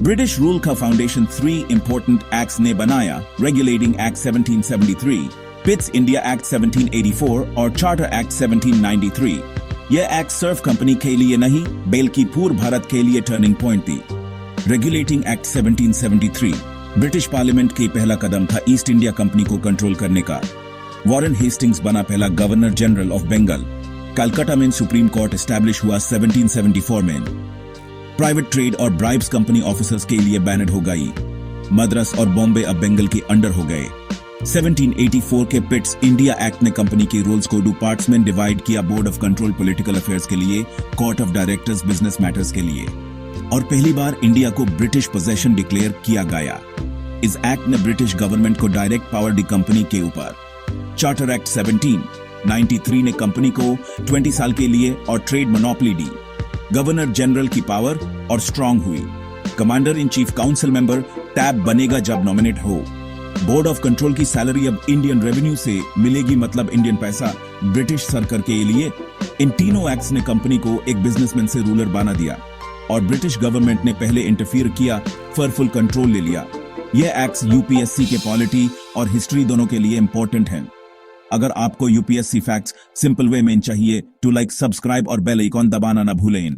British rule का foundation 3 important acts ने बनाया, regulating act 1773, Pitt's India act 1784 और चार्टर एक्ट 1793। यह एक्ट सिर्फ कंपनी के लिए नहीं बल्कि पूरे भारत के लिए टर्निंग पॉइंट थी। रेगुलेटिंग एक्ट 1773 ब्रिटिश पार्लियामेंट के पहला कदम था ईस्ट इंडिया कंपनी को कंट्रोल करने का। वॉरेन हेस्टिंग्स बना पहला governor general of Bengal. Calcutta में सुप्रीम कोर्ट एस्टैब्लिश हुआ 1774 में। प्राइवेट ट्रेड और ब्राइब्स कंपनी ऑफिसर्स के लिए बैनड हो गई। मद्रास और बॉम्बे अब बंगाल के अंडर हो गए। 1784 के पिट्स इंडिया एक्ट ने कंपनी के रोल्स को 2 पार्ट्स में डिवाइड किया, board of control political affairs के लिए, court of directors business matters के लिए। और पहली बार इंडिया को ब्रिटिश पोजेशन डिक्लेयर किया गया। इस एक्ट ने ब्रिटिश गवर्नमेंट को डायरेक्ट पावर दी कंपनी के ऊपर। चार्टर एक्ट 1793 ने कंपनी को 20 साल के लिए और ट्रेड मोनोपोली दी। गवर्नर जनरल की पावर और स्ट्रांग हुई। Commander in chief council member tab बनेगा जब नॉमिनेट हो। बोर्ड ऑफ कंट्रोल की सैलरी अब इंडियन रेवेन्यू से मिलेगी, मतलब इंडियन पैसा ब्रिटिश सरकार के लिए। इन तीनों एक्ट्स ने कंपनी को एक बिजनेसमैन से रूलर बना दिया और ब्रिटिश गवर्नमेंट ने पहले इंटरफियर किया, फिर फुल कंट्रोल ले लिया। यह एक्ट्स यूपीएससी के पॉलिटी और हिस्ट्री दोनों के लिए इंपॉर्टेंट हैं। अगर आपको यूपीएससी फैक्ट्स सिंपल वे में चाहिए तो लाइक, सब्सक्राइब और बेल आइकॉन दबाना ना भूलें।